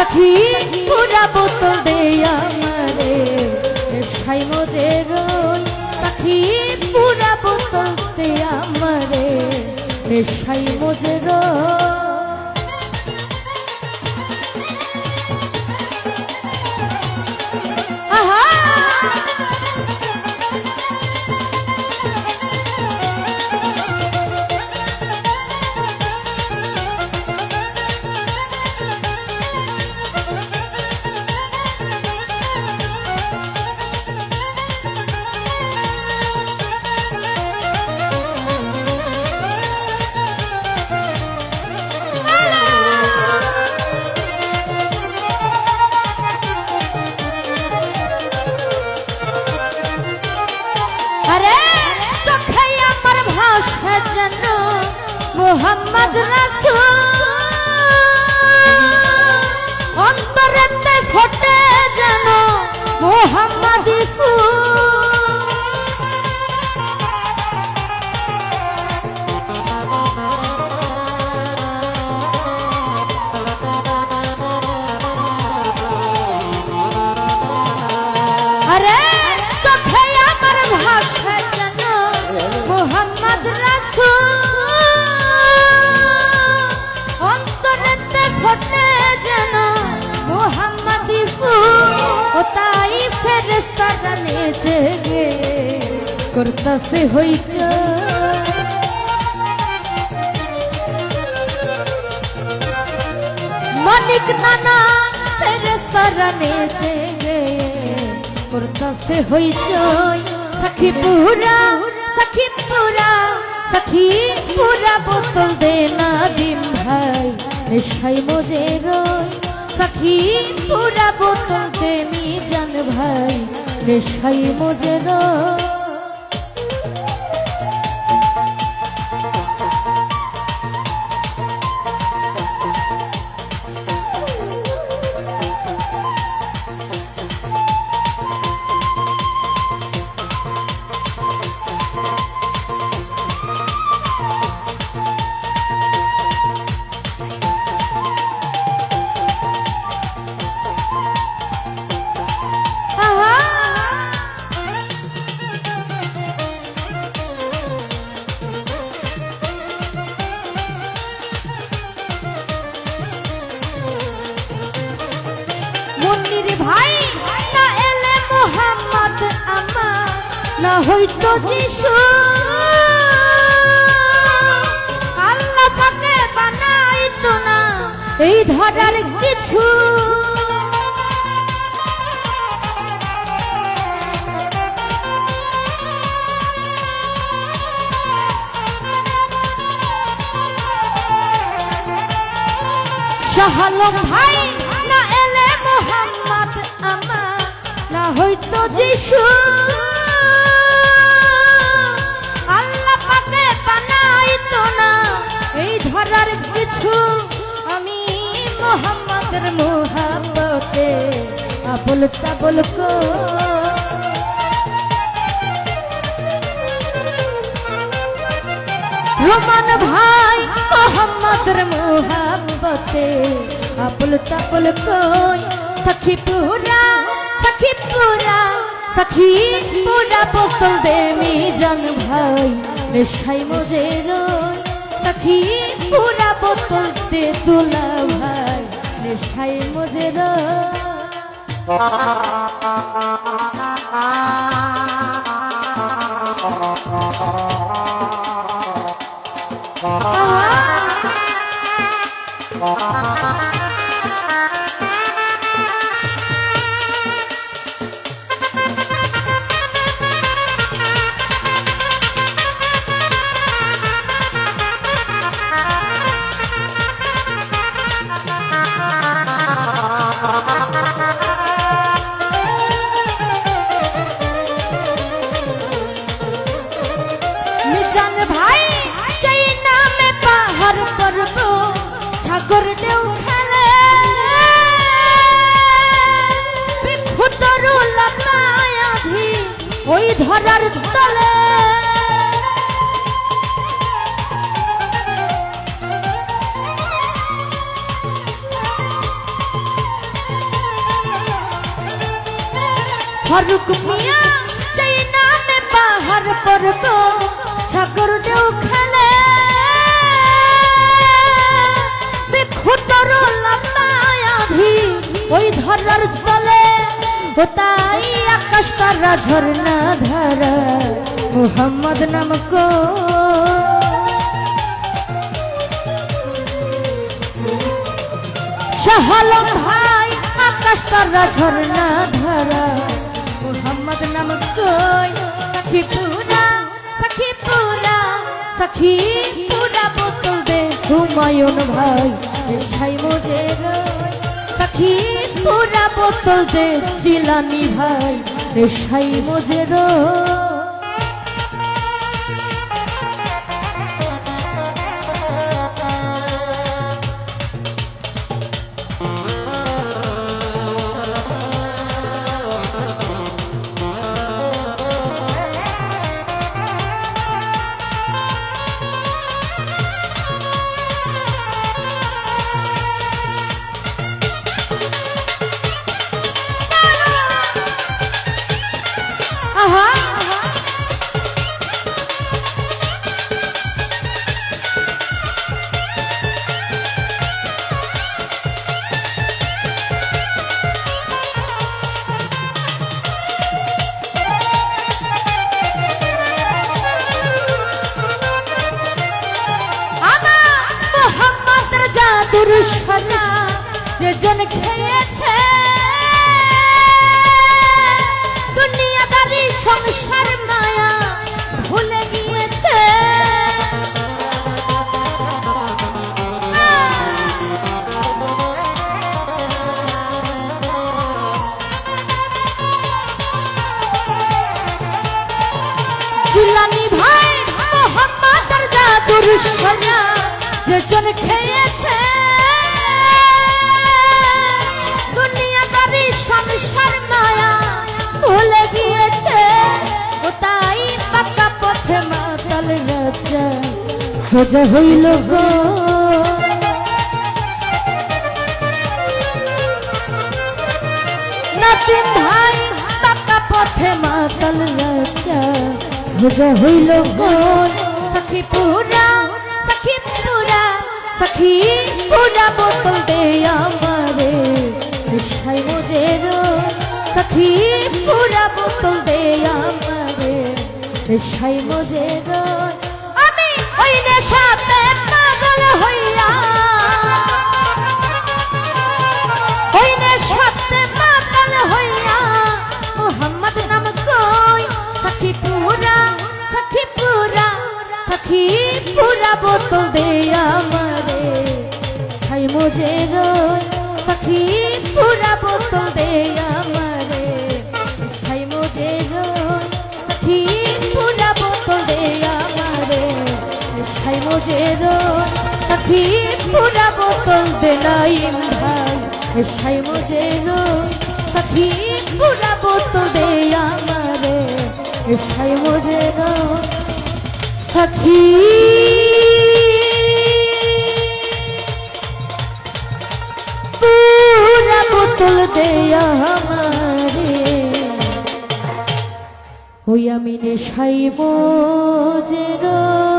सखी पूरा बोतल दे আমারে নেশাই মজে রই सखी पूरा बोतल दे আমারে নেশাই মজে রই মোহাম্মদ রাসূল অন্তরেতে ফোটে যেন মোহাম্মদী ফুল আরে চোখে আমার ভাসে যেন মোহাম্মদ রাসূল ফোটে যেন মোহাম্মদী ফুল ও তাই ফেরেশতারা নেচে গে করতাছে হইচই মালিক নানা ফেরেশতারা নেচে গে করতাছে হইচই সখী পুরা সখী পুরা सखी पूरा बोतल देना दिन भाई नेशाई मजे रोई सखी पूरा बोतल दे मी जान भाई नेशाई मजे रोई भाई ना एले मोहम्मद अम्मा ना হইতো যিশু আল্লাহ পাকে বানাইতো না এই ধরার কিছু শাহালম ভাই না এলে মোহাম্মদ আমা না হইতো যিশু আল্লাহ পাকে বানাইতো না এই ধরার কিছু আমি মোহাম্মদের মোহাব্বতে আবুল তাবুল কো রোমান ভাই মোহাম্মদের মোহাব্বতে আবুল তাবুল কই सखी पूरा सखी पूरा बोतल दे मी जान भाई नेशाई मजे रोई सखी पूरा बोतल दे दुला भाई नेशाई मजे मिजान भाई चाइना में पा ফারুক মিয়া সেই নামে পাহাড় পর্বত সাগর ঢেউ খেলে বেখুতর লতায়াধি ওই ধরার তলে ও তাই আকাশ তারা ঝর্ণা ধারা মোহাম্মদ নামক শাহালম ভাই আকাশ তারা ঝর্ণা ধারা মোহাম্মদ নামক সখীপুরা সখীপুরা সখীপুরা বোতল দে হুমায়ুন ভাই নেশায় মজে রয় সখীপুরা বোতল দে জিলানি ভাই নেশায় মজে রয় দুর্শনা যেজন খেয়েছে দুনিয়াদারি সংসার মায়া ভুলে গিয়েছে জিলানি ভাই মোহাম্মদের জাদুর সোনা যেজন খেয়েছে দুনিয়াদারি সংসার মায়া ভুলে গিয়েছে ও তাই পাকা পথে মাতাল রাজা সোজা হইল গো নাতিম ভাই পাকা পথে মাতাল রাজা সোজা হইল গো সখীপুরা সখীপুরা সখীপুরা বোতল দে আমারে নেশায় মজে রয় সখীপুরা বোতল দে আমারে নেশায় মজে রয় আমি ওই নেশাতে পাগল হইয়া ওই নেশাতে পাগল হইয়া মোহাম্মদ নাম কই সখীপুরা সখীপুরা সখীপুরা বোতল দে আমারে নেশায় মজে রয় সখীপুরা বোতল দে আমারে নেশায় মজে রয় সখীপুরা বোতল দে আমারে নেশায় মজে রয় সখীপুরা বোতল দে নাইম ভাই নেশায় মজে রয় সখীপুরা বোতল দে আমারে নেশায় মজে রয় সখী পুরা বোতল দে আমারে ওই আমি নেশায় মজে রয়।